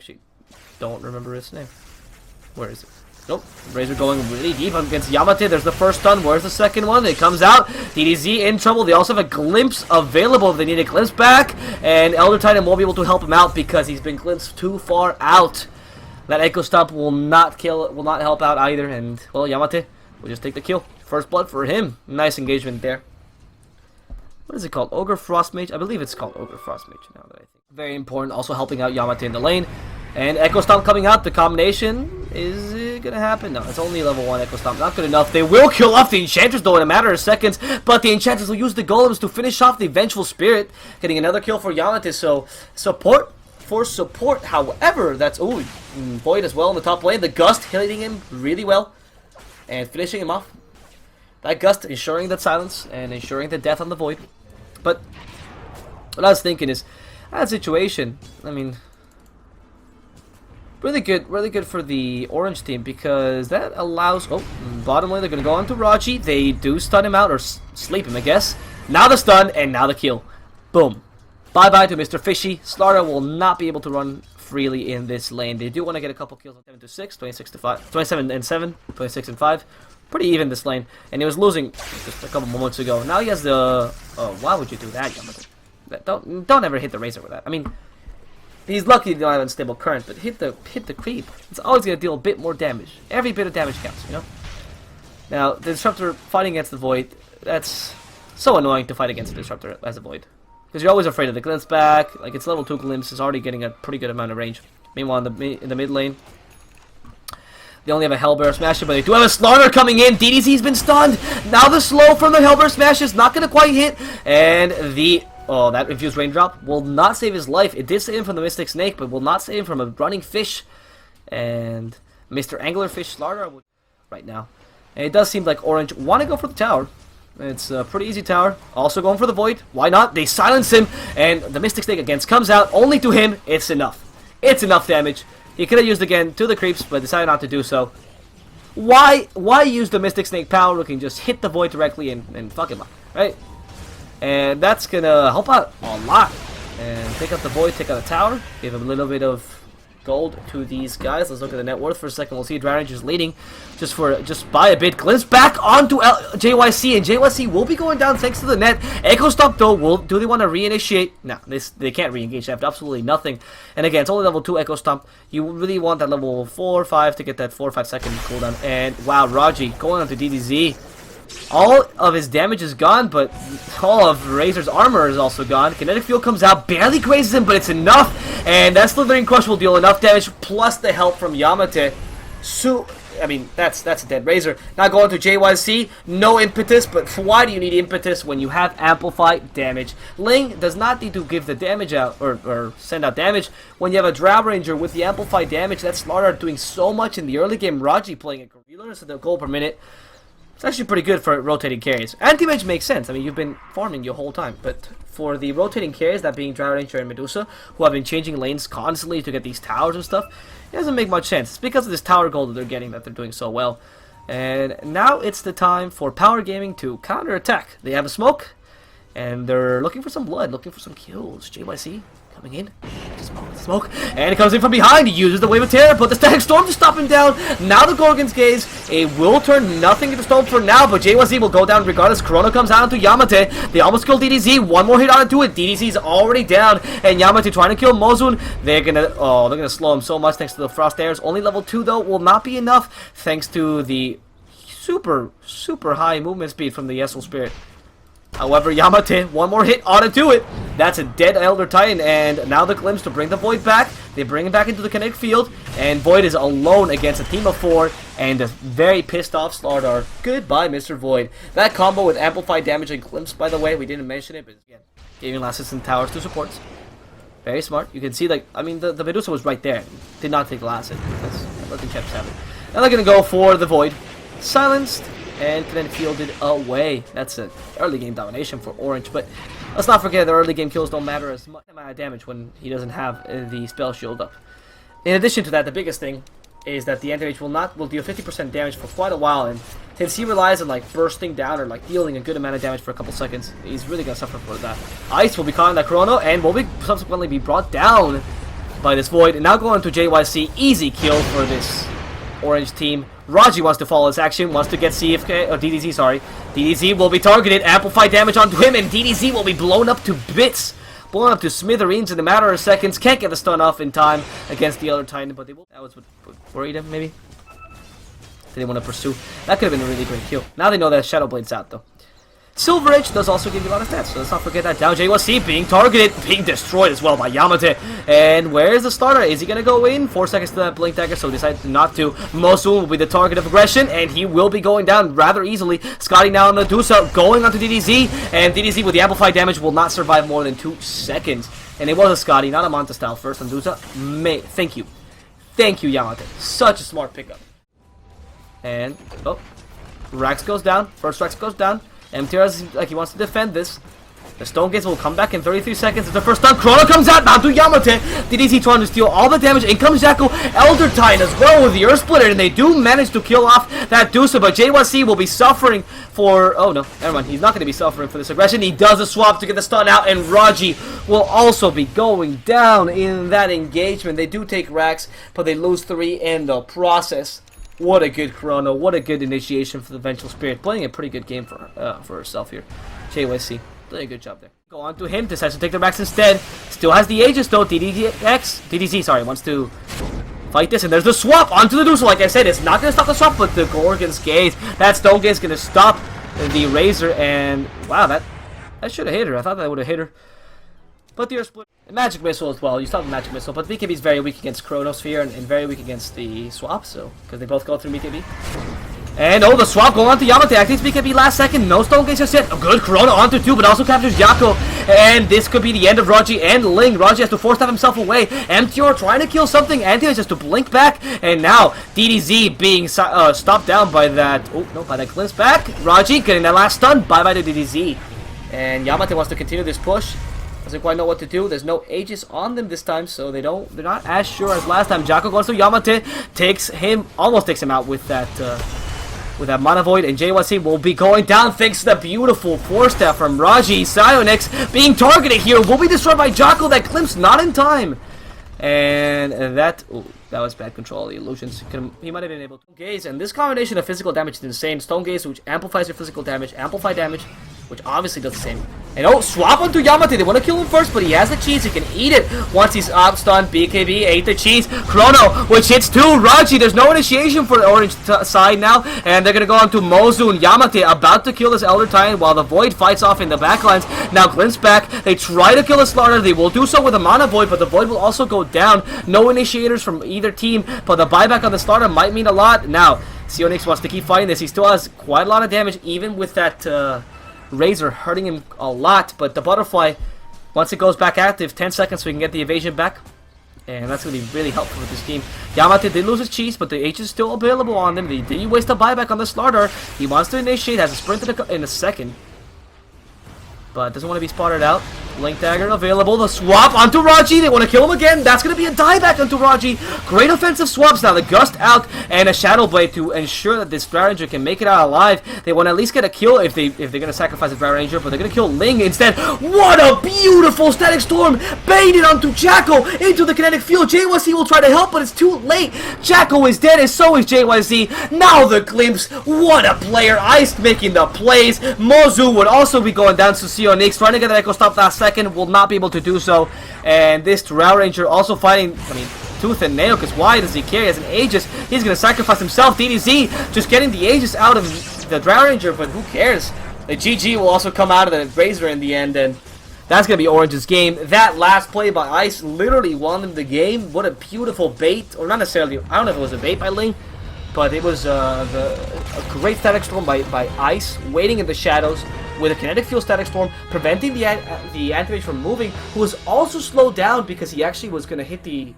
actually don't remember his name. Where is it? Nope. Razor going really deep against Yamate. There's the first stun. Where's the second one? It comes out. DDZ in trouble. They also have a glimpse available if they need a glimpse back. And Elder Titan won't be able to help him out because he's been glimpsed too far out. That Echo Stomp will not help out either. And, well, Yamate will just take the kill. First blood for him. Nice engagement there. What is it called? Ogre Frost Mage? I believe it's called Ogre Frost Mage now that I think. Very important. Also helping out Yamate in the lane. And Echo Stomp coming out. The combination is it gonna happen? No, it's only level 1 Echo Stomp. Not good enough. They will kill off the Enchantress though in a matter of seconds. But the Enchantress will use the Golems to finish off the Vengeful Spirit. Getting another kill for Yamate. So support for support. However, that's Void as well in the top lane. The Gust hitting him really well. And finishing him off. That Gust ensuring that silence and ensuring the death on the Void. But what I was thinking is that situation, I mean, really good for the Orange team because that allows, bottom lane they're going to go on to Raji. They do stun him out or sleep him, I guess. Now the stun and now the kill. Boom. Bye-bye to Mr. Fishy. Slardar will not be able to run freely in this lane. They do want to get a couple kills on 7-6, 26-5, 27-7, 26-5. Pretty even this lane. And he was losing just a couple moments ago. Now he has the... Oh, why would you do that, Yamato? Don't ever hit the Razor with that. I mean, he's lucky they don't have unstable current, but hit the creep. It's always going to deal a bit more damage. Every bit of damage counts, you know? Now, the Disruptor fighting against the Void, that's so annoying to fight against the Disruptor as a Void. Because you're always afraid of the glimpse back. Like, it's level 2 glimpse is already getting a pretty good amount of range. Meanwhile, in the mid lane, they only have a Hellbear Smasher, but they do have a Slardar coming in. DDZ's been stunned. Now the slow from the Hellbear Smash is not going to quite hit. And the... Oh, that Infused Raindrop will not save his life. It did save him from the Mystic Snake, but will not save him from a running fish. And Mr. Anglerfish Slardar right now. And it does seem like Orange want to go for the tower. It's a pretty easy tower. Also going for the Void. Why not? They silence him. And the Mystic Snake again comes out. Only to him. It's enough. It's enough damage. He could have used again to the creeps, but decided not to do so. Why use the Mystic Snake power? We can just hit the Void directly and fuck him up, right? And that's gonna help out a lot. And take out the Void, take out the tower, give him a little bit of gold to these guys. Let's look at the net worth for a second. We'll see Dragon is leading just by a bit. Glimpse back onto JYC, and JYC will be going down thanks to the net. Echo Stomp though, do they want to reinitiate? No, they can't re-engage. They have absolutely nothing. And again, it's only level 2 Echo Stomp. You really want that level 4 or 5 to get that 4 or 5 second cooldown. And wow, Raji going on to DDZ. All of his damage is gone, but all of Razor's armor is also gone. Kinetic Field comes out, barely grazes him, but it's enough. And that Slithering Crush will deal enough damage, plus the help from Yamate. So, I mean, that's a dead Razor. Now going to JYC, no impetus, but why do you need impetus when you have amplified damage? Ling does not need to give the damage out, or send out damage. When you have a Drow Ranger with the amplified damage, that's Slardar doing so much in the early game. Raji playing it. You learn the goal per minute. It's actually pretty good for rotating carries. Anti-mage makes sense. I mean, you've been farming your whole time. But for the rotating carries, that being Drow Ranger and Medusa, who have been changing lanes constantly to get these towers and stuff, it doesn't make much sense. It's because of this tower gold that they're getting that they're doing so well. And now it's the time for Power Gaming to counter-attack. They have a smoke, and they're looking for some blood, looking for some kills. JYC coming in. Smoke. And it comes in from behind. He uses the Wave of Terror, but the Static Storm to stop him down. Now the Gorgon's Gaze. It will turn nothing into stone for now, but JYZ will go down regardless. Corona comes out onto Yamate. They almost killed DDZ. One more hit onto it. DDZ's already down. And Yamate trying to kill Mozun. They're gonna slow him so much thanks to the Frost Airs. Only level 2 though will not be enough thanks to the super high movement speed from the Yesel Spirit. However, Yamate, one more hit onto it. That's a dead Elder Titan, and now the Glimpse to bring the Void back. They bring him back into the kinetic field, and Void is alone against a team of 4, and a very pissed off Slardar. Goodbye, Mr. Void. That combo with amplified damage and Glimpse, by the way, we didn't mention it, but again, giving last assist and towers to supports. Very smart. You can see, like, I mean, the Medusa was right there. Did not take last hit. That's letting Chaps have it. Now they're gonna go for the Void. Silenced. And kinetic fielded away. That's an early game domination for Orange, but let's not forget that early game kills don't matter as much amount of damage when he doesn't have the spell shield up. In addition to that, the biggest thing is that the anti-mage will deal 50% damage for quite a while, and since he relies on like bursting down or like dealing a good amount of damage for a couple seconds, he's really gonna suffer for that. Ice will be caught in that chrono and will be subsequently be brought down. by this Void. And now going to JYC. Easy kill for this Orange team. Raji wants to follow his action, wants to get CFK, or DDZ, sorry. DDZ will be targeted, amplify damage onto him, and DDZ will be blown up to bits. Blown up to smithereens in a matter of seconds. Can't get the stun off in time against the other Titan, but they will. That was what worried him, maybe? They didn't want to pursue. That could have been a really great kill. Now they know that Shadow Blade's out, though. Silver Edge does also give you a lot of stats, so let's not forget that. Down JYC being targeted, being destroyed as well by YamateH. And where's the starter? Is he going to go in? 4 seconds to that Blink Dagger, so he decided not to. Mosul will be the target of aggression, and he will be going down rather easily. Scotty now on the Medusa, going onto DDZ, and DDZ with the amplified damage will not survive more than 2 seconds. And it was a Scotty, not a Manta style first on Medusa. Thank you. Thank you, YamateH. Such a smart pickup. And, oh, Rax goes down. First Rax goes down. MTR like he wants to defend this. The Stone Gates will come back in 33 seconds. It's the first time. Chrono comes out now to YamateH. DDZ trying to steal all the damage. In comes Jackal. Elder Titan as well with the Earth Splitter. And they do manage to kill off that Dusa. But JYC will be suffering for... Oh no, never mind. He's not going to be suffering for this aggression. He does a swap to get the stun out. And Raji will also be going down in that engagement. They do take Rax, but they lose 3 in the process. What a good Chrono. What a good initiation for the Vengeful Spirit. Playing a pretty good game for herself here. JYC. Doing a good job there. Go on to him. Decides to take the Max instead. Still has the Aegis though. DDZ, sorry, wants to fight this. And there's the swap onto the Dusa. Like I said, it's not going to stop the swap, but the Gorgon's Gaze. That Stone Gaze is going to stop the Razor. And wow, that should have hit her. I thought that would have hit her. But the Earth Split. Magic Missile as well. You stop the Magic Missile, but BKB is very weak against Chronosphere and very weak against the swap, so because they both go through BKB. And oh, the swap going on to YamateH. Activates BKB last second. No Stone Gaze just yet. A good Chrono onto 2, but also captures Yako. And this could be the end of Raji and Ling. Raji has to force himself away. MTR trying to kill something. Anti just to blink back. And now DDZ being stopped down by that. Oh no, by that glimpse back. Raji getting that last stun. Bye bye to DDZ. And YamateH wants to continue this push. Doesn't quite know what to do. There's no Aegis on them this time, so they're not as sure as last time. Jacko goes to YamateH, almost takes him out with that Mana Void, and JYC will be going down thanks to the beautiful 4-step from Raji.Syeonix being targeted here. Will be destroyed by Jacko. That glimpse not in time. And that was bad control of the illusions. He might have been able to gaze, and this combination of physical damage is insane. Stone Gaze, which amplifies your physical damage, amplify damage, which obviously does the same. And oh, swap onto YamateH. They want to kill him first, but he has the cheese. He can eat it once he's up stunned. BKB ate the cheese. Chrono, which hits 2. Raji, there's no initiation for the Orange side now, and they're going to go on to Mozu and YamateH, about to kill this Elder Titan while the Void fights off in the backlines. Now glimpse back. They try to kill the Slaughter. They will do so with a Mana Void, but the Void will also go down. No initiators from either team, but the buyback on the Slaughter might mean a lot. Now, Syeonix wants to keep fighting this. He still has quite a lot of damage, even with that Razor hurting him a lot, but the Butterfly, once it goes back active, 10 seconds so we can get the evasion back, and that's going to be really helpful with this team. YamateH did lose his cheese, but the H is still available on them. They didn't waste a buyback on the Slaughter. He wants to initiate, has a sprint in a second, but doesn't want to be spotted out. Blink Dagger available. The swap onto Raji. They want to kill him again. That's going to be a dieback onto Raji. Great offensive swaps now. The Gust out and a Shadow Blade to ensure that this Dry Ranger can make it out alive. They want to at least get a kill if they're going to sacrifice the Dry Ranger, but they're going to kill Ling instead. What a beautiful Static Storm. Baited onto Jacko into the kinetic field. JYC will try to help, but it's too late. Jacko is dead, and so is JYC. Now the glimpse. What a player. Ice making the plays. Mozu would also be going down to Syeonix, trying to get the Echo Stop last second. Will not be able to do so, and this Drow Ranger also fighting, tooth and nail, because why does he carry as an Aegis? He's going to sacrifice himself. DDZ just getting the Aegis out of the Drow Ranger, but who cares? The GG will also come out of the Razor in the end, and that's going to be Orange's game. That last play by Ice literally won them the game. What a beautiful bait, or not necessarily, I don't know if it was a bait by Ling, but it was a great Static Storm by Ice, waiting in the shadows, with a kinetic field Static Storm, preventing the Anti-Mage from moving, who was also slowed down because he actually was going to hit the